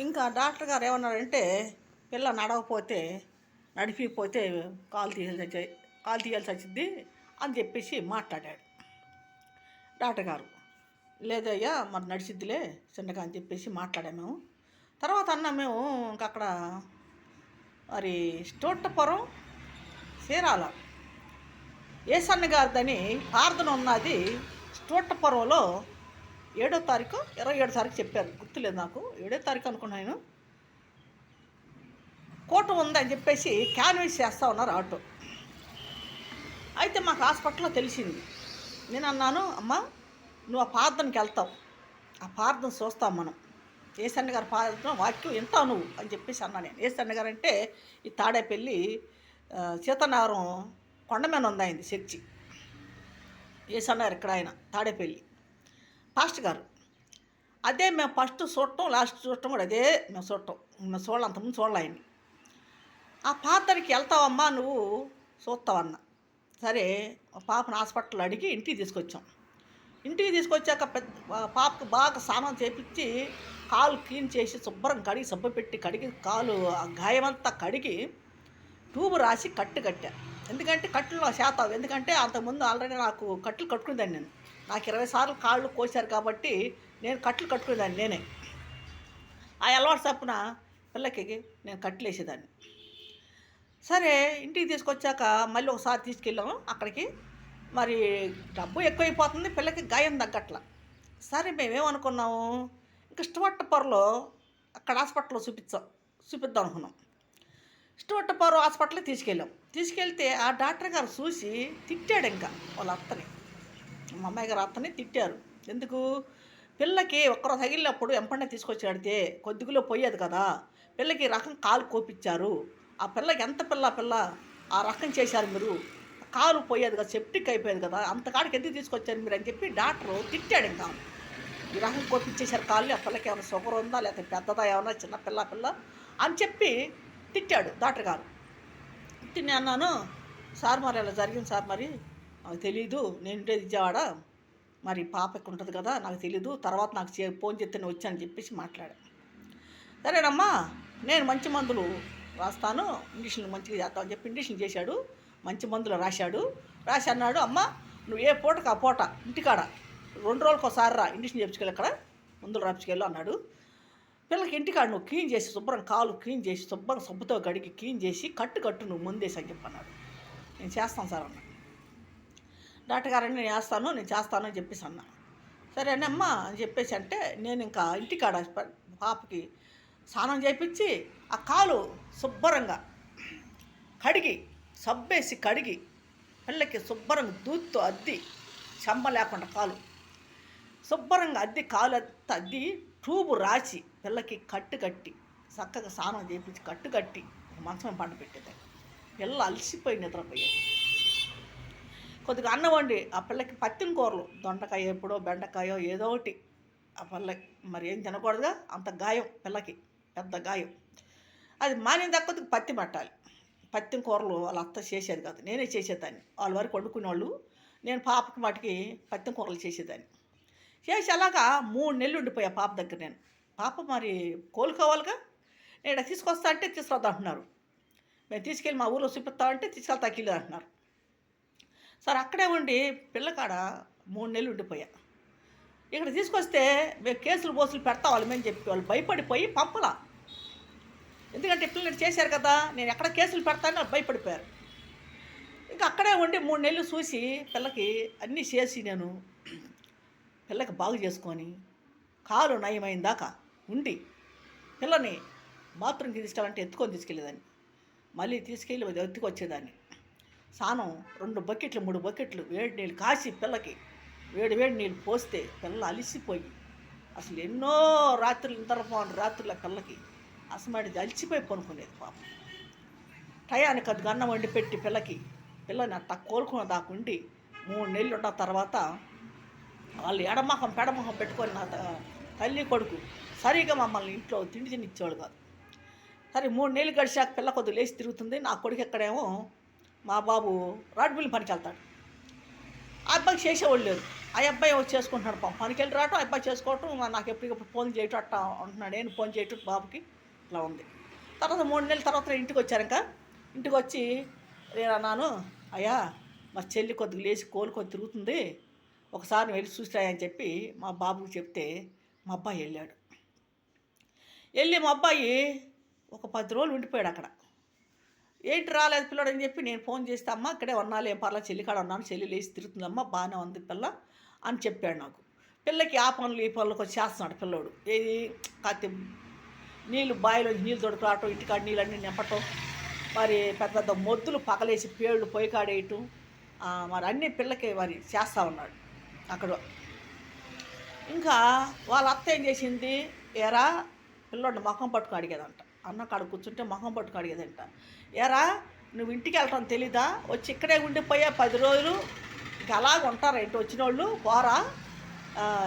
ఇంకా డాక్టర్ గారు ఏమన్నారంటే పిల్ల నడవకపోతే నడిపిపోతే కాలు తీయాల్సి వచ్చింది అని చెప్పేసి మాట్లాడాడు డాక్టర్ గారు. లేదయ్యా మరి నడిచిద్దిలే చిన్నగా అని చెప్పేసి మాట్లాడాము. తర్వాత మేము ఇంకక్కడ మరి స్టోట్టపురం చీరాల ఏసన్న గారిదని ప్రార్థన ఉన్నది. స్టోట్టపురంలో 7వ తారీఖు 27వ తారీఖు చెప్పారు, గుర్తులేదు నాకు, 7వ తారీఖు అనుకున్నాను. కూటం ఉందని చెప్పేసి క్యాన్వేస్ చేస్తూ ఉన్నారు ఆటో. అయితే మాకు హాస్పిటల్లో తెలిసింది. నేను అన్నాను, అమ్మ నువ్వు ఆ ప్రార్థనకి వెళ్తావు, ఆ ప్రార్థన చూస్తాం మనం, ఏసన్న గారి ప్రార్థన వాక్యం వింటావు నువ్వు అని చెప్పేసి అన్నా నేను. ఏసన్న గారు అంటే ఈ తాడేపల్లి సీతానగరం కొండ మీద ఉంది అయింది చర్చి. ఏసన్న గారు ఇక్కడ ఆయన తాడేపల్లి పాస్టర్ గారు. అదే మేము ఫస్ట్ చూడటం లాస్ట్ చూడటం కూడా అదే మేము చూడటం. మేము అంతకుముందు చూడాలి ఆయన్ని. ఆ ప్రార్థనకి వెళ్తావమ్మా నువ్వు చూస్తావన్న. సరే పాపను హాస్పిటల్లో అడిగి ఇంటికి తీసుకొచ్చాం. ఇంటికి తీసుకొచ్చాక పాపకు బాగా స్నానం చేపించి కాలు క్లీన్ చేసి శుభ్రం కడిగి సబ్బు పెట్టి కడిగి కాలు గాయమంతా కడిగి ట్యూబ్ రాసి కట్టా. ఎందుకంటే కట్టులో శాతం, ఎందుకంటే అంతకుముందు ఆల్రెడీ నాకు కట్లు కట్టుకునేదాన్ని. నేను నాకు 20 సార్లు కాళ్ళు కోసారు కాబట్టి నేను కట్లు కట్టుకునేదాన్ని నేనే. ఆ అలవాటు చప్పున పిల్లకి నేను కట్లు వేసేదాన్ని. సరే ఇంటికి తీసుకొచ్చాక మళ్ళీ ఒకసారి తీసుకెళ్ళాము అక్కడికి. మరి డబ్బు ఎక్కువైపోతుంది, పిల్లకి గాయం తగ్గట్ల. సరే మేమేమనుకున్నాము, ఇంకా స్టోట్టపురంలో అక్కడ హాస్పిటల్లో చూపిద్దాం అనుకున్నాం. స్టోట్టపురం హాస్పిటల్కి తీసుకెళ్తే ఆ డాక్టర్ గారు చూసి తిట్టాడు. ఇంకా వాళ్ళ అత్తని, మా అమ్మాయి గారు అత్తని తిట్టారు. ఎందుకు, పిల్లకి ఒక్కరో తగిలినప్పుడు ఎంపడినే తీసుకొచ్చాడితే కొద్దిగులో పోయేది కదా, పిల్లకి రకం కాలు కోపించారు, ఆ పిల్లకి ఎంత పిల్ల ఆ రకం చేశారు మీరు, కాలు పోయేది కదా, సెప్టిక్ అయిపోయేది కదా, అంతకాడికి ఎందుకు తీసుకొచ్చారు మీరు అని చెప్పి డాక్టరు తిట్టాడు. ఇంకా ఈ రకం కోపించేశారు కాళ్ళు, ఆ పిల్లకి ఏమైనా షుగర్ ఉందా లేకపోతే పెద్దదా ఏమన్నా చిన్న పిల్ల అని చెప్పి తిట్టాడు డాక్టర్ గారు. నేను అన్నాను, సార్ మరి ఇలా జరిగింది సార్, మరి నాకు తెలీదు, నేను ఉండేది విజయవాడ, మరి పాప ఇక్కడ ఉంటుంది కదా నాకు తెలీదు, తర్వాత నాకు ఫోన్ చేస్తే వచ్చానని చెప్పేసి మాట్లాడాను. సరేనమ్మా నేను మంచి మందులు రాస్తాను, ఇండిషన్లు మంచిగా చేస్తామని చెప్పి ఇండిషన్ చేశాడు. మంచి మందులు రాసి అన్నాడు, అమ్మ నువ్వు ఏ పూటకు ఆ పూట ఇంటికాడ 2 రోజులకు ఒకసారి రా, ఇండిషన్ చేయించుకెళ్ళి అక్కడ మందులు రాపించుకెళ్ళు అన్నాడు. పిల్లలకి ఇంటికాడ నువ్వు క్లీన్ చేసి శుభ్రం కాలు క్లీన్ చేసి శుభ్రం సబ్బుతో కడిగి క్లీన్ చేసి కట్టు నువ్వు ముందేసి అని చెప్పి అన్నాడు. నేను చేస్తాను సార్ అన్నా. డాక్టర్ గారని నేను చేస్తాను అని చెప్పేసి అన్నా. సరే అమ్మ అని చెప్పేసి అంటే నేను ఇంకా ఇంటికాడ పాపకి స్నానం చేయించి ఆ కాలు శుభ్రంగా కడిగి సబ్బేసి కడిగి పిల్లకి శుభ్రంగా దూత్తో అద్ది, చెమ్మ లేకుండా కాలు శుభ్రంగా అద్ది, కాలు అద్ది ట్యూబ్ రాసి పిల్లకి కట్టి చక్కగా స్నానం చేయించి కట్టి మంచం పండు పెట్టేదాన్ని. పిల్ల అలసిపోయి నిద్రపోయేది. కొద్దిగా అన్నం వండి ఆ పిల్లకి పత్తిన కూరలు, దొండకాయ ఎప్పుడో బెండకాయో ఏదో ఒకటి, ఆ పిల్లకి మరి ఏం తినకూడదుగా, అంత గాయం పిల్లకి పెద్ద గాయం. అది మానిన దక్కదికి పత్తి పట్టాలి. పత్తిన కూరలు వాళ్ళ అత్త చేసేది కాదు, నేనే చేసేదాన్ని. వాళ్ళ వరకు వండుకునేవాళ్ళు, నేను పాపకి వాటికి పత్తిన కూరలు చేసేదాన్ని. చేసి అలాగా 3 నెలలు ఉండిపోయా పాప దగ్గర నేను. పాప మరి కోలుకోవాలిగా, నేను తీసుకొస్తా అంటే తీసుకొద్దా అంటున్నారు, మేము తీసుకెళ్ళి మా ఊళ్ళో చూపిస్తామంటే తీసుకెళ్తా కిలో అంటున్నారు. సరే అక్కడే ఉండి పిల్లకాడ 3 నెలలు ఉండిపోయా. ఇక్కడ తీసుకొస్తే మేము కేసులు పెడతాం వాళ్ళమని చెప్పి వాళ్ళు భయపడిపోయి పంపలా. ఎందుకంటే పిల్లలు చేశారు కదా, నేను ఎక్కడ కేసులు పెడతానని వాళ్ళు భయపడిపోయారు. ఇంకా అక్కడే ఉండి 3 నెలలు చూసి పిల్లకి అన్నీ చేసి నేను పిల్లకి బాగు చేసుకొని కాలు నయమైన దాకా ఉండి పిల్లని బాత్రూమ్కి తీసుకెళ్ళాలంటే ఎత్తుకొని తీసుకెళ్ళేదాన్ని, మళ్ళీ తీసుకెళ్ళి ఎత్తుకొచ్చేదాన్ని. స్నానం 2 బకెట్లు 3 బకెట్లు వేడి నీళ్ళు కాసి పిల్లకి వేడి నీళ్ళు పోస్తే పిల్ల అలిసిపోయి అసలు ఎన్నో రాత్రులు నిద్రపోని రాత్రుల పిల్లకి అసలు అలిసిపోయి పనుకునేది పాప. టయానికి అది అన్నం వండి పెట్టి పిల్లని అట్ట కోలుకున్న దాకుండి 3 నెలలు ఉన్న తర్వాత వాళ్ళు ఎడమొహం పెడమొహం పెట్టుకొని నా తల్లి కొడుకు సరిగా మమ్మల్ని ఇంట్లో తిండి తినిచ్చేవాడు కాదు. సరే 3 నెలలు గడిచాక పిల్ల కొద్దిగా లేచి తిరుగుతుంది. నా కొడుకు ఎక్కడేమో మా బాబు రాడ్ బిల్లు పనికి వెళ్తాడు. ఆ అబ్బాయికి చేసేవాళ్ళు లేరు. ఆ అబ్బాయి వచ్చి చేసుకుంటున్నాడు పనికి వెళ్ళి రావటం ఆ అబ్బాయి చేసుకోవటం నాకు ఎప్పటికప్పుడు ఫోన్ చేయటం అట్టా అంటున్నాడు. నేను ఫోన్ చేయటం బాబుకి ఇట్లా ఉంది. తర్వాత 3 నెలల తర్వాత ఇంటికి వచ్చారు. ఇంకా ఇంటికి వచ్చి నేను అన్నాను, అయ్యా మా చెల్లి కొద్దిగా లేచి కొద్ది తిరుగుతుంది, ఒకసారి వెళ్ళి చూసాయని చెప్పి మా బాబుకి చెప్తే మా అబ్బాయి వెళ్ళాడు. మా అబ్బాయి ఒక 10 రోజులు ఉండిపోయాడు అక్కడ. ఏంటి రాలేదు పిల్లడు అని చెప్పి నేను ఫోన్ చేస్తే, అమ్మ ఇక్కడే ఉన్నాను, ఏం పర్లేదు, చెల్లి కాడ ఉన్నాను, చెల్లి లేచి తిరుగుతుందమ్మా, బాగానే ఉంది పిల్ల అని చెప్పాడు నాకు. పిల్లకి ఆ పనులు ఈ పనులకు వచ్చి చేస్తున్నాడు పిల్లోడు. ఏది కాతి నీళ్ళు బావిలో నీళ్ళు తొడుకురావటం, ఇంటికాడ నీళ్ళన్నీ నింపటం, మరి పెద్ద పెద్ద మొద్దులు పగలేసి పేళ్ళు పొయ్యి కాడేయటం, మరి అన్ని పిల్లకి మరి చేస్తూ ఉన్నాడు అక్కడ. ఇంకా వాళ్ళ అత్త ఏం చేసింది, ఏరా పిల్లోడిని ముఖం పట్టుకు అడిగేదంట. అన్న కాడ కూర్చుంటే ముఖం పట్టుకు అడిగేదంట. ఏరా నువ్వు ఇంటికి వెళ్ళటం తెలీదా, వచ్చి ఇక్కడే ఉండిపోయా 10 రోజులు, ఇంకా అలాగ ఉంటారు ఏంటి వచ్చిన వాళ్ళు, పోరా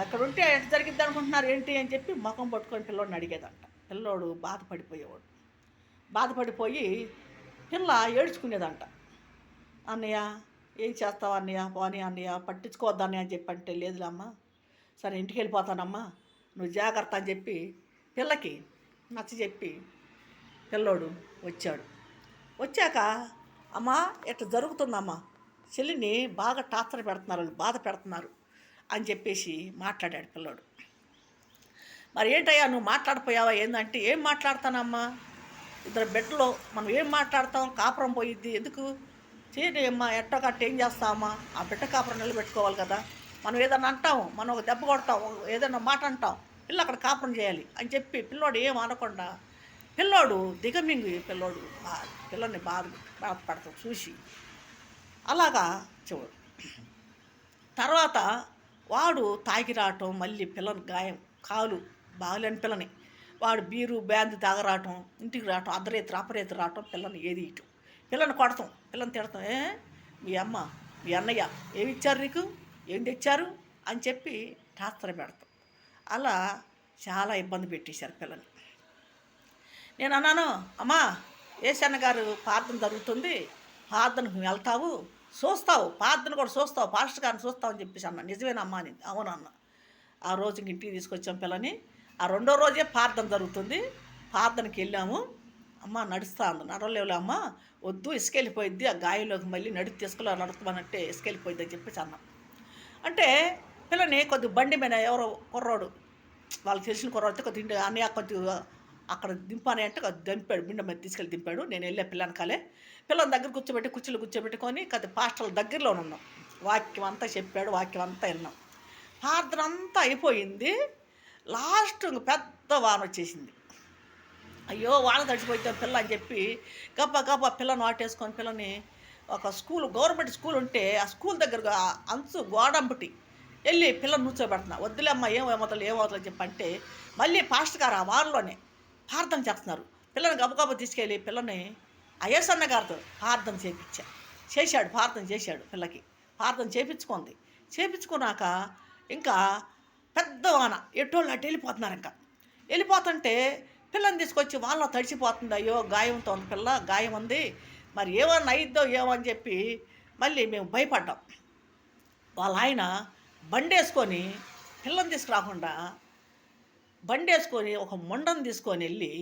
ఇక్కడ ఉంటే ఎంత జరిగిద్ది అనుకుంటున్నారు ఏంటి అని చెప్పి ముఖం పట్టుకొని పిల్లోడిని అడిగేదంట. పిల్లోడు బాధపడిపోయేవాడు. బాధపడిపోయి పిల్ల ఏడ్చుకునేదంట. అన్నయ్య ఏం చేస్తావు అన్నయ్య, పోనీ అన్నయ్య పట్టించుకోవద్దు అన్నయ్య అని చెప్పి అంటే, లేదులే అమ్మ, సరే ఇంటికి వెళ్ళిపోతానమ్మా, నువ్వు జాగ్రత్త అని చెప్పి పిల్లకి నచ్చ చెప్పి పిల్లోడు వచ్చాడు. వచ్చాక అమ్మా ఎట్లా జరుగుతుందమ్మా, చెల్లిని బాగా టార్చర్ పెడుతున్నారు, బాధ పెడుతున్నారు అని చెప్పేసి మాట్లాడాడు పిల్లోడు. మరి ఏంటయ్యా నువ్వు మాట్లాడిపోయావా ఏందంటే, ఏం మాట్లాడతానమ్మా, ఇద్దరు బిడ్డలో మనం ఏం మాట్లాడతాం, కాపురం పోయిద్ది ఎందుకు చేయని అమ్మా, ఎట్టో కట్ట ఏం చేస్తామమ్మా, ఆ బిడ్డ కాపురం నిలబెట్టుకోవాలి కదా, మనం ఏదన్నా అంటాం, మనం ఒక దెబ్బ కొడతాం, ఏదన్నా మాట అంటాం, పిల్ల అక్కడ కాపురం చేయాలి అని చెప్పి పిల్లోడు ఏం అనకుండా పిల్లోడు దిగమింగి పిల్లోడు పిల్లని బాధపడతాం చూసి అలాగా చూడు. తర్వాత వాడు తాగి రావటం, మళ్ళీ పిల్లని గాయం కాలు బాగలేని పిల్లని వాడు బీరు బ్యాంది తాగరావటం, ఇంటికి రావటం, అర్ధరేత్రి అపరేత్రి రావటం, పిల్లని ఏదియటం, పిల్లని కొడతాం, పిల్లని తిడతాం, మీ అమ్మ మీ అన్నయ్య ఏమి ఇచ్చారు నీకు, ఏం తెచ్చారు అని చెప్పి టార్చర్ పెడతాం. అలా చాలా ఇబ్బంది పెట్టేశారు పిల్లని. నేను అన్నాను, అమ్మా ఏసన్న గారు ప్రార్థన జరుగుతుంది, ప్రార్థనకు వెళ్తావు, చూస్తావు, ప్రార్థన కూడా చూస్తావు, పాస్టర్ గారిని చూస్తావు అని చెప్పేసి అన్న. నిజమేనమ్మా అని. అవునన్న. ఆ రోజు ఇంటికి తీసుకొచ్చాం పిల్లని. ఆ 2వ రోజే ప్రార్థన జరుగుతుంది, ప్రార్థనకి వెళ్ళాము. అమ్మ నడుస్తా అంది. నడవలేవులే అమ్మ, వద్దు ఇసుకెళ్ళిపోయిద్ది, ఆ గాయంలోకి మళ్ళీ నడుస్తామనంటే ఇసుకెళ్ళిపోయిద్ది అని చెప్పేసి అన్నాం. అంటే పిల్లని కొద్దిగా బండి మీద ఎవరో కుర్రోడు, వాళ్ళకి తెలిసిన కుర్రోడితే కొద్దిగా అన్నయ్య కొద్దిగా అక్కడ దింపాని అంటే దింపాడు, బిండ మీద తీసుకెళ్ళి దింపాడు. నేను వెళ్ళే పిల్లని కాలే, పిల్లని దగ్గర కుర్చీలు కూర్చోబెట్టుకొని కొద్ది పాస్టర్ల దగ్గరలోనే ఉన్నాం. వాక్యం అంతా చెప్పాడు, వాక్యం అంతా విన్నాం. ప్రార్థన అంతా అయిపోయింది. లాస్ట్ పెద్ద వాన వచ్చేసింది. అయ్యో వాన తడిచిపోతే పిల్ల అని చెప్పి గబ్బా పిల్లని వాటేసుకొని పిల్లని ఒక స్కూల్, గవర్నమెంట్ స్కూల్ ఉంటే ఆ స్కూల్ దగ్గర అంచు గోడంబటి వెళ్ళి పిల్లని కూర్చోబెడుతున్నా. వద్దులేమ్మ ఏమవుతుందని చెప్పి అంటే మళ్ళీ పాస్టర్ గారు ఆ వారంలోనే ప్రార్థన చేస్తున్నారు. పిల్లని గబగబా తీసుకెళ్ళి పిల్లని అయ్యసన్న గారితో ప్రార్థన చేశాడు. ప్రార్థన చేశాడు. పిల్లకి ప్రార్థన చేపించుకున్నాక ఇంకా పెద్ద వాన, ఎటోళ్ళు అటు వెళ్ళిపోతున్నారు. ఇంకా వెళ్ళిపోతుంటే పిల్లని తీసుకొచ్చి వాళ్ళలో తడిచిపోతుంది. అయ్యో గాయంతో ఉంది పిల్ల, గాయం ఉంది, మరి ఏమన్నా అయిద్దో ఏమో అని చెప్పి మళ్ళీ మేము భయపడ్డాం. వాళ్ళ ఆయన బండేసుకొని పిల్లని తీసుకురాకుండా బండేసుకొని ఒక మొండను తీసుకొని వెళ్ళి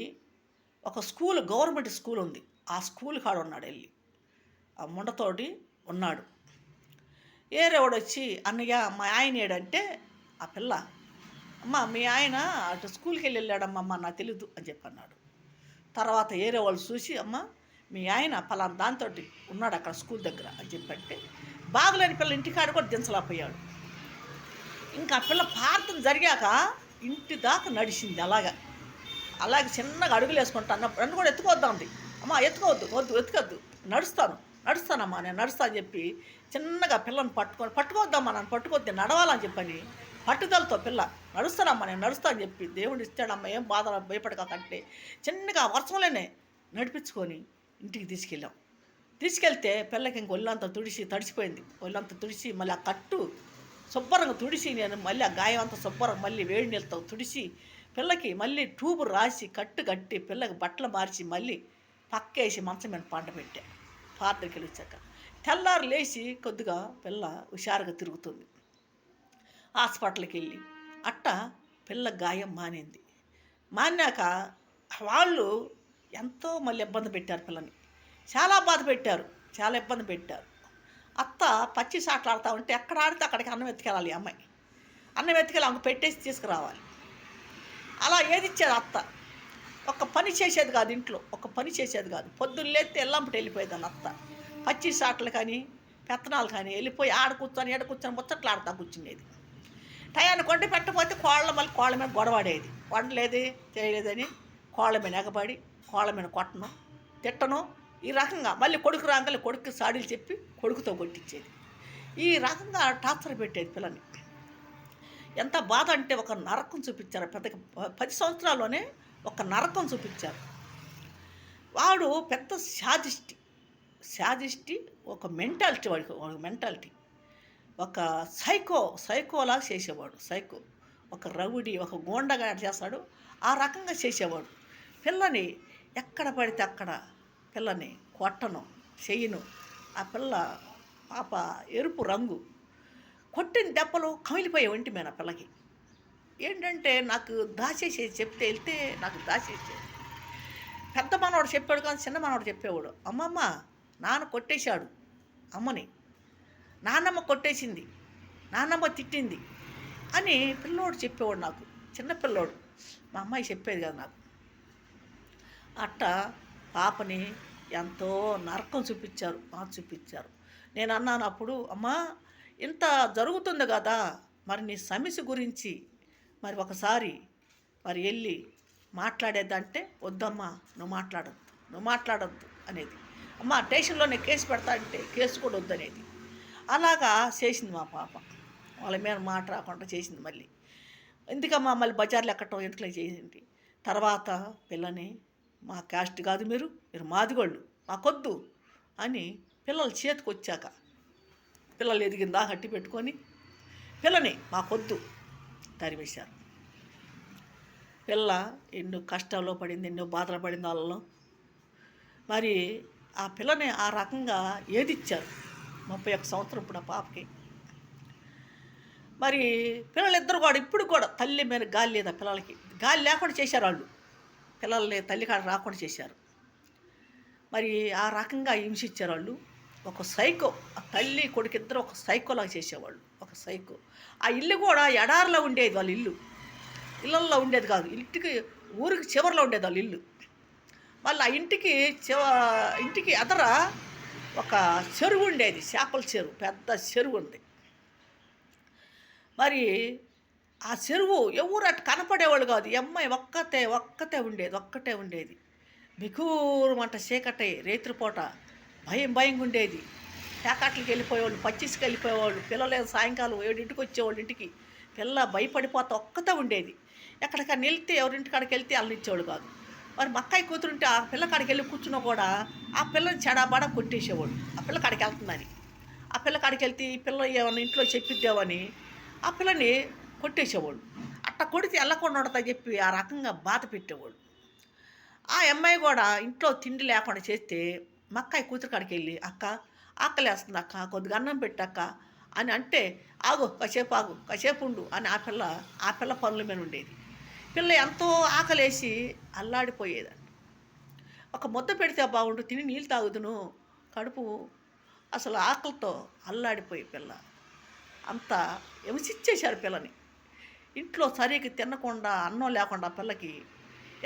ఒక స్కూల్, గవర్నమెంట్ స్కూల్ ఉంది, ఆ స్కూల్ కాడ ఉన్నాడు. వెళ్ళి ఆ మొండతోటి ఉన్నాడు. ఏరేవాడు వచ్చి, అన్నయ్య మా ఆయన ఏడంటే ఆ పిల్ల, అమ్మ మీ ఆయన అటు స్కూల్కి వెళ్ళాడమ్మా నాకు తెలీదు అని చెప్పి అన్నాడు. తర్వాత ఏరే వాళ్ళు చూసి, అమ్మ మీ ఆయన పలానా దాంతో ఉన్నాడు అక్కడ స్కూల్ దగ్గర అని చెప్పంటే బాగులేని పిల్ల ఇంటికాడ కూడా దించలేకపోయాడు. ఇంకా ఆ పిల్ల ప్రార్థన జరిగాక ఇంటి దాకా నడిచింది. అలాగే చిన్నగా అడుగులు వేసుకుంటా నన్ను కూడా ఎత్తుకోవద్దా ఉంది. అమ్మ ఎత్తుకోవద్దు నడుస్తానమ్మా నేను నడుస్తా అని చెప్పి చిన్నగా పిల్లని పట్టుకోవద్దమ్మా నన్ను పట్టుకోవద్దు నడవాలని చెప్పని పట్టుదలతో పిల్ల నడుస్తానమ్మా నేను నడుస్తా అని చెప్పి దేవుడు ఇస్తాడమ్మా ఏం బాధ భయపడకంటే చిన్నగా వర్షంలోనే నడిపించుకొని ఇంటికి తీసుకెళ్తే పిల్లకి ఇంక ఒళ్ళంతా తడిసిపోయింది. ఒళ్ళంతా తుడిచి మళ్ళీ ఆ కట్టు శుభ్రంగా తుడిసి నేను మళ్ళీ ఆ గాయం అంతా శుభ్రంగా మళ్ళీ వేడి నీళ్ళతో తుడిసి పిల్లకి మళ్ళీ ట్యూబ్ రాసి కట్టు కట్టి పిల్లకి బట్టలు మార్చి మళ్ళీ పక్కేసి మంచం మీద పండబెట్టా. ప్రార్థనకి వచ్చాక తెల్లారు లేచి కొద్దిగా పిల్ల హుషారుగా తిరుగుతుంది. హాస్పిటల్కి వెళ్ళి అట్ట పిల్ల గాయం మానింది. మానాక వాళ్ళు ఎంతో మళ్ళీ ఇబ్బంది పెట్టారు పిల్లని, చాలా బాధ పెట్టారు, చాలా ఇబ్బంది పెట్టారు. అత్త పచ్చి సాట్లాడుతూ ఉంటే ఎక్కడ ఆడితే అక్కడికి అన్నం ఎత్తుకెళ్ళాలి. ఈ అమ్మాయి అన్నం ఎత్తుకెళ్ళి ఆమెకు పెట్టేసి తీసుకురావాలి. అలా ఏది ఇచ్చేది అత్త. ఒక పని చేసేది కాదు, ఇంట్లో ఒక పని చేసేది కాదు. పొద్దున్న లేస్తే ఎల్లంపటి వెళ్ళిపోయేదాన్ని అత్త. పచ్చి సాట్లు కానీ పెత్తనాలు కానీ వెళ్ళిపోయి ఆడ కూర్చొని ముచ్చట్లు ఆడుతూ కూర్చునేది. టయాన్ని కొండ పెట్టకపోతే మళ్ళీ కోళ్ళ మీద గొడవాడేది. వండలేదు చేయలేదని కోళ్ళ మీద ఎగబడి కోళ్ళ మీద కొట్టను తిట్టను. ఈ రకంగా మళ్ళీ కొడుకు రాగానే కొడుకు సాడీలు చెప్పి కొడుకుతో కొట్టించేది. ఈ రకంగా టార్చర్ పెట్టేది పిల్లని. ఎంత బాధ అంటే ఒక నరకం చూపించారు. 10 సంవత్సరాల్లోనే ఒక నరకం చూపించారు. వాడు పెద్ద శాదిస్టి ఒక మెంటాలిటీ, వాడికి ఒక మెంటాలిటీ, ఒక సైకోలాగా చేసేవాడు. ఒక రౌడీ, ఒక గోండగా చేస్తాడు, ఆ రకంగా చేసేవాడు. పిల్లని ఎక్కడ పడితే అక్కడ పిల్లని కొట్టను చెయ్యను. ఆ పాప ఎరుపు రంగు, కొట్టిన దెబ్బలు కమిలిపోయే ఒంటి మీద పిల్లకి. ఏంటంటే నాకు దాచేసేది, చెప్తే వెళ్తే నాకు దాచేసేది. పెద్ద మనవాడు చెప్పాడు కానీ చిన్న మనవాడు చెప్పేవాడు, అమ్మమ్మ నాన్న కొట్టేశాడు అమ్మని, నాన్నమ్మ కొట్టేసింది, నాన్నమ్మ తిట్టింది అని పిల్లోడు చెప్పేవాడు నాకు. చిన్నపిల్లోడు మా అమ్మాయి చెప్పేది కదా నాకు. అట్ట పాపని ఎంతో నరకం చూపించారు. నేను అన్నాను అప్పుడు, అమ్మా ఇంత జరుగుతుంది కదా, మరి నీ సమస్య గురించి మరి ఒకసారి మరి వెళ్ళి మాట్లాడేదంటే, వద్దమ్మా నువ్వు మాట్లాడద్దు అనేది. అమ్మ స్టేషన్లోనే కేసు పెడతా అంటే కేసు కూడా వద్దనేది. అలాగా చేసింది మా పాప. వాళ్ళ మీద మాట రాకుండా చేసింది. మళ్ళీ ఎందుకమ్మా మళ్ళీ బజార్లు ఎక్కటం ఎందుకు చేసింది. తర్వాత పిల్లని మా క్యాస్ట్ కాదు, మీరు మాదిగోళ్ళు, మాకొద్దు అని పిల్లలు చేతికి వచ్చాక పిల్లలు ఎదిగిందా హట్టి పెట్టుకొని పిల్లని మాకొద్దు తరివేశారు. పిల్ల ఎన్నో కష్టాల్లో పడింది, ఎన్నో బాధలు పడింది వాళ్ళలో. మరి ఆ పిల్లని ఆ రకంగా ఏదిచ్చారు. 31 సంవత్సరం ఇప్పుడు ఆ పాపకి. మరి పిల్లలిద్దరు కూడా ఇప్పుడు కూడా తల్లి మీద గాలి లేదు. ఆ పిల్లలకి గాలి లేకుండా చేశారు. వాళ్ళు పిల్లల్ని తల్లి కాడ రాకుండా చేశారు. మరి ఆ రకంగా హింసించారు వాళ్ళు. ఒక సైకో, ఆ తల్లి కొడుకు ఇద్దరు ఒక సైకోలాగా చేసేవాళ్ళు. ఒక సైకో. ఆ ఇల్లు కూడా ఎడారిలో ఉండేది. వాళ్ళ ఇళ్ళల్లో ఉండేది కాదు, ఊరికి చివరిలో ఉండేది వాళ్ళ ఇల్లు. మళ్ళీ ఆ ఇంటికి ఎదర ఒక చెరువు ఉండేది, చేపల చెరువు, పెద్ద చెరువు ఉంది. మరి ఆ చెరువు ఎవరు అటు కనపడేవాళ్ళు కాదు. ఈ అమ్మాయి ఒక్కటే ఉండేది. బికూరుమంట చీకటి, రేత్రిపూట భయంగా ఉండేది. పేకాట్లకి వెళ్ళిపోయేవాళ్ళు, పచ్చిసికి వెళ్ళిపోయేవాళ్ళు. పిల్లలు సాయంకాలం 7 వచ్చేవాళ్ళు ఇంటికి. పిల్ల భయపడిపోతా ఒక్కతే ఉండేది. ఎక్కడికైనా వెళ్తే ఎవరింటికాడికి వెళ్తే వాళ్ళని ఇచ్చేవాళ్ళు కాదు. మరి మక్కాయి కూతురుంటే ఆ పిల్ల కాడికి వెళ్ళి కూర్చున్నా కూడా ఆ పిల్లని చెడాబడా కొట్టేసేవాడు. ఆ పిల్ల కాడికి వెళ్తుందని, ఆ పిల్ల కాడికి వెళ్తే ఈ పిల్ల ఏమన్నా ఇంట్లో చెప్పిద్దామని ఆ పిల్లని కొట్టేసేవాడు. అట్ట కొడితే వెళ్ళకుండా ఉండదని చెప్పి ఆ రకంగా బాధ పెట్టేవాడు. ఆ అమ్మాయి కూడా ఇంట్లో తిండి లేకుండా చేస్తే మక్కాయి కూతురు కాడికి వెళ్ళి, అక్క ఆకలేస్తుంది అక్క, కొద్దిగా అన్నం పెట్టక్క అని అంటే, కాసేపు ఉండు అని ఆ పిల్ల పనుల మీద ఉండేది. పిల్ల ఎంతో ఆకలేసి అల్లాడిపోయేదండి. ఒక ముద్ద పెడితే బాగుండు, తిని నీళ్ళు తాగుదును, కడుపు అసలు ఆకలితో అల్లాడిపోయి పిల్ల అంతా హింసించేశారు పిల్లని. ఇంట్లో సరిగ్గా తినకుండా అన్నం లేకుండా పిల్లకి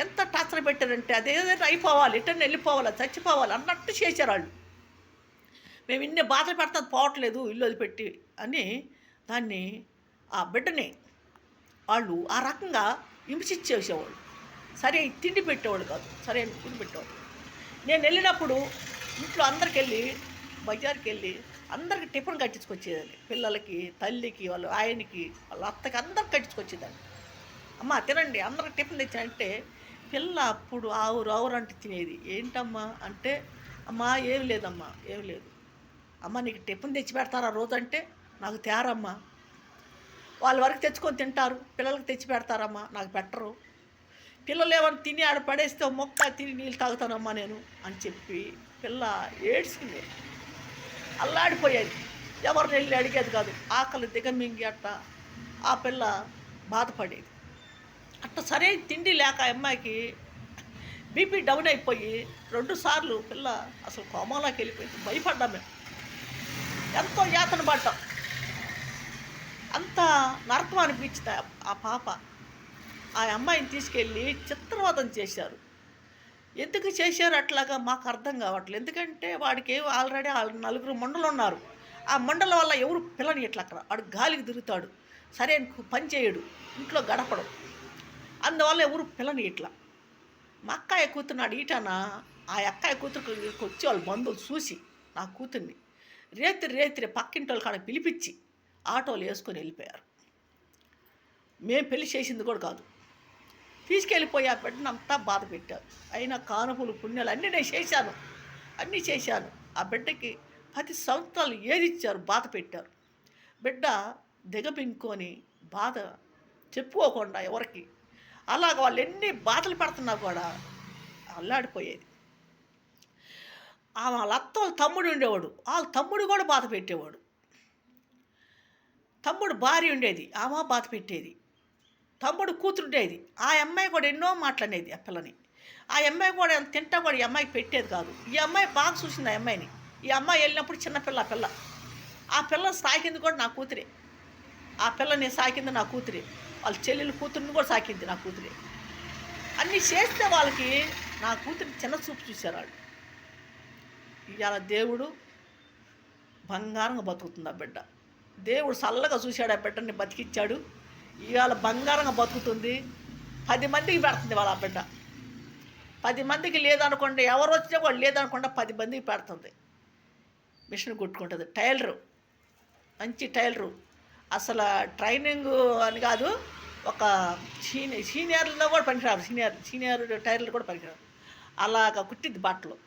ఎంత టార్చర్ పెట్టారంటే, అదేదైనా అయిపోవాలి, ఇటన్నా వెళ్ళిపోవాలి, చచ్చిపోవాలి అన్నట్టు చేశారు వాళ్ళు. మేము ఇన్ని బాధలు పెడతాం పోవట్లేదు ఇల్లు వదిలిపెట్టి అని దాన్ని, ఆ బిడ్డని వాళ్ళు ఆ రకంగా హింసించేసేవాళ్ళు. సరే తిండి పెట్టేవాళ్ళు కాదు, సరైన తిండి పెట్టేవాళ్ళు. నేను వెళ్ళినప్పుడు ఇంట్లో అందరికి వెళ్ళి బజార్కి వెళ్ళి అందరికి టిఫిన్ కట్టించుకొచ్చేదాన్ని. పిల్లలకి, తల్లికి, వాళ్ళ ఆయనకి, వాళ్ళ అత్తకి అందరికి కట్టించుకొచ్చేదాన్ని. అమ్మ తినండి, అందరికి టిఫిన్ తెచ్చానంటే పిల్ల అప్పుడు ఆవురు అంటే తినేది. ఏంటమ్మా అంటే, అమ్మా ఏం లేదమ్మా, ఏం లేదు అమ్మ, నీకు టిఫిన్ తెచ్చి పెడతారా రోజంటే, నాకు తేరమ్మా, వాళ్ళ వరకు తెచ్చుకొని తింటారు, పిల్లలకి తెచ్చి పెడతారమ్మా, నాకు పెట్టరు. పిల్లలు ఏమైనా తిని ఆడ పడేస్తే మొక్క తిని నీళ్ళు తాగుతానమ్మా నేను అని చెప్పి పిల్ల ఏడ్చుకుంది, అల్లాడిపోయేది. ఎవరిని వెళ్ళి అడిగేది కాదు. ఆకలి దిగమింగి అట్ట ఆ పిల్ల బాధపడేది. అట్ట సరైన తిండి లేక ఆ అమ్మాయికి బీపీ డౌన్ అయిపోయి 2 సార్లు పిల్ల అసలు కోమాలోకి వెళ్ళిపోయింది. భయపడ్డాం మేము, ఎంతో యాతన పడ్డాం. అంత నరకం అనిపించింది ఆ పాప. ఆ అమ్మాయిని తీసుకెళ్ళి చిత్రవదం చేశారు. ఎందుకు చేశారు అట్లాగా మాకు అర్థం కావట్లేదు. ఎందుకంటే వాడికి ఆల్రెడీ 4 మండలు ఉన్నారు. ఆ మండల వల్ల ఎవరు పిల్లని ఇట్లా అక్కడ వాడు గాలికి తిరుగుతాడు, సరైన పని చేయడు, ఇంట్లో గడపడు. అందువల్ల ఎవరు పిల్లని ఇట్లా. మా అక్కాయ కూతురున్నాడు ఈటన. ఆ అక్కాయ కూతురుకి వచ్చి వాళ్ళ బంధువులు చూసి నా కూతుర్ని రేత్రి పక్కింటి వాళ్ళ కాడ పిలిపించి ఆటోలు వేసుకొని వెళ్ళిపోయారు. మేము పెళ్లి చేసింది కూడా కాదు. తీసుకెళ్ళిపోయి ఆ బిడ్డను అంతా బాధ పెట్టారు. అయినా కానుపులు పుణ్యాలు అన్నీ నేను చేశాను, అన్నీ చేశాను. ఆ బిడ్డకి 10 సంవత్సరాలు ఏదిచ్చారు, బాధ పెట్టారు. బిడ్డ దిగబింకొని బాధ చెప్పుకోకుండా ఎవరికి, అలాగ వాళ్ళు ఎన్ని బాధలు పడుతున్నా కూడా అల్లాడిపోయేది. వాళ్ళ అత్త వాళ్ళ తమ్ముడు ఉండేవాడు, వాళ్ళ తమ్ముడు కూడా బాధ పెట్టేవాడు. తమ్ముడు భార్య ఉండేది, ఆమె బాధ పెట్టేది. తమ్ముడు కూతురుండేది, ఆ అమ్మాయి కూడా ఎన్నో మాట్లాడేది ఆ పిల్లని. ఆ అమ్మాయి కూడా తింటా కూడా ఈ అమ్మాయికి పెట్టేది కాదు. ఈ అమ్మాయి బాగా చూసింది ఆ అమ్మాయిని. ఈ అమ్మాయి వెళ్ళినప్పుడు చిన్నపిల్ల ఆ పిల్లని సాకింది కూడా నా కూతురే. ఆ పిల్లని సాకింది నా కూతురే. వాళ్ళ చెల్లెలు కూతురిని కూడా సాకింది నా కూతురే. అన్నీ చేస్తే వాళ్ళకి నా కూతురిని చిన్న చూపు చూశారు వాళ్ళు. ఇవాళ దేవుడు బంగారంగా బతుకుతుంది ఆ బిడ్డ. దేవుడు చల్లగా చూశాడు ఆ బిడ్డని, బతికిచ్చాడు. ఇవాళ బంగారంగా బతుకుతుంది. 10 మందికి పెడుతుంది వాళ్ళ ఆ బిడ్డ. 10 మందికి లేదనుకోండి, ఎవరు వచ్చినా కూడా లేదనుకోండి 10 మందికి పెడుతుంది. మిషన్ కుట్టుకుంటుంది. టైలరు, మంచి టైలరు. అసలు ట్రైనింగ్ అని కాదు, ఒక సీనియర్లో కూడా పనికిరారు. సీనియర్ టైలర్లు కూడా పనికిరారు. అలాగా కుట్టిద్ది. బట్టలు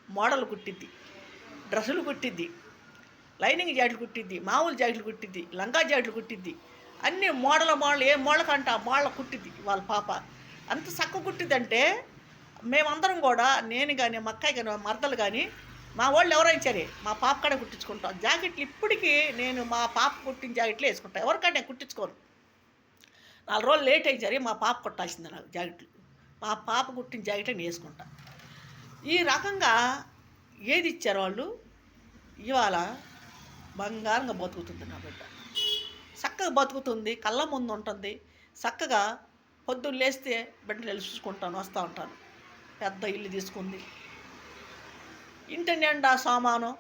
మోడల్ కుట్టిద్ది, డ్రెస్సులు కుట్టిద్ది, లైనింగ్ జాకెట్లు కుట్టిద్ది, మామూలు జాకెట్లు కుట్టిద్ది, లంగా జాకెట్లు కుట్టిద్ది. అన్నీ మోడల్ ఏ మోడలకంటే ఆ మోడల్ కుట్టిద్ది వాళ్ళ పాప. అంత చక్కగా కుట్టిద్దంటే మేమందరం కూడా, నేను కానీ మా అక్కయ్య కానీ మా మరదలు కానీ మా వాళ్ళు ఎవరైనా సరే మా పాప కాడే కుట్టించుకుంటాం. జాకెట్లు ఇప్పటికీ నేను మా పాప కుట్టిన జాకెట్లు వేసుకుంటాను. ఎవరికంటే నేను కుట్టించుకోను. 4 రోజులు లేట్ అయ్యి సరే మా పాప కుట్టాల్సింది నాకు జాకెట్లు. మా పాప కుట్టిన జాకెట్ నేను వేసుకుంటా. ఈ రకంగా ఏది ఇచ్చారు వాళ్ళు. ఇవాళ బంగారంగా బతుకుతుంది నా బిడ్డ. చక్కగా బతుకుతుంది, కళ్ళ ముందు ఉంటుంది. చక్కగా పొద్దున్న లేస్తే బిడ్డలు వెళ్ళి చూసుకుంటాను, వస్తూ ఉంటాను. పెద్ద ఇల్లు తీసుకుంది, ఇంటి నిండా సామాను,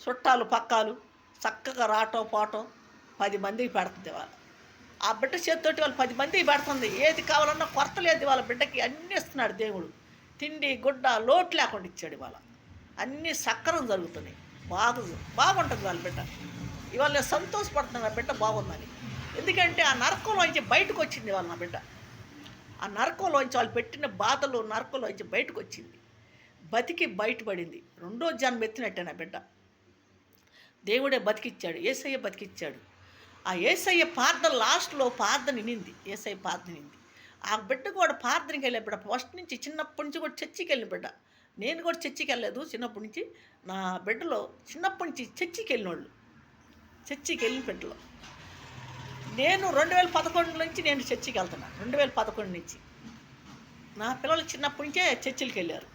చుట్టాలు పక్కాలు, చక్కగా రావటం పోవటం. 10 మందికి పెడుతుంది వాళ్ళ. ఆ బిడ్డ చేతితోటి వాళ్ళు 10 మందికి పెడుతుంది. ఏది కావాలన్నా కొరత లేదు వాళ్ళ బిడ్డకి. అన్నీ ఇస్తున్నాడు దేవుడు. తిండి గుడ్డ లోటు లేకుండా ఇచ్చాడు. ఇవాళ అన్నీ సక్రమం జరుగుతున్నాయి. బాగుంటుంది వాళ్ళ బిడ్డ. ఇవాళ నేను సంతోషపడుతున్నాను నా బిడ్డ బాగుందని. ఎందుకంటే ఆ నరకంలోంచి బయటకు వచ్చింది వాళ్ళ నా బిడ్డ. ఆ నరకంలోంచి వాళ్ళు పెట్టిన బాధలు నరకంలోంచి బయటకు వచ్చింది, బతికి బయటపడింది. 2వ జన్మ ఎత్తినట్టే నా బిడ్డ. దేవుడే బతికిచ్చాడు, యేసయ్య బతికిచ్చాడు. ఆ యేసయ్య ప్రార్థన లాస్ట్లో ప్రార్థన వినింది. యేసయ్య ప్రార్థన వినింది. ఆ బిడ్డ కూడా ప్రార్థనకి వెళ్ళే బిడ్డ. ఫస్ట్ నుంచి చిన్నప్పటి నుంచి కూడా చర్చికి వెళ్ళిన బిడ్డ. నేను కూడా చర్చికి వెళ్ళలేదు చిన్నప్పటి నుంచి. నా బిడ్డలో చిన్నప్పటి నుంచి చర్చికి వెళ్ళినోళ్ళు, చర్చికి వెళ్ళిన బిడ్డలో. నేను 2011 నుంచి నేను చర్చికి వెళ్తున్నాను. 2011 నుంచి నా పిల్లలు చిన్నప్పటి నుంచే చర్చిలకు వెళ్ళారు.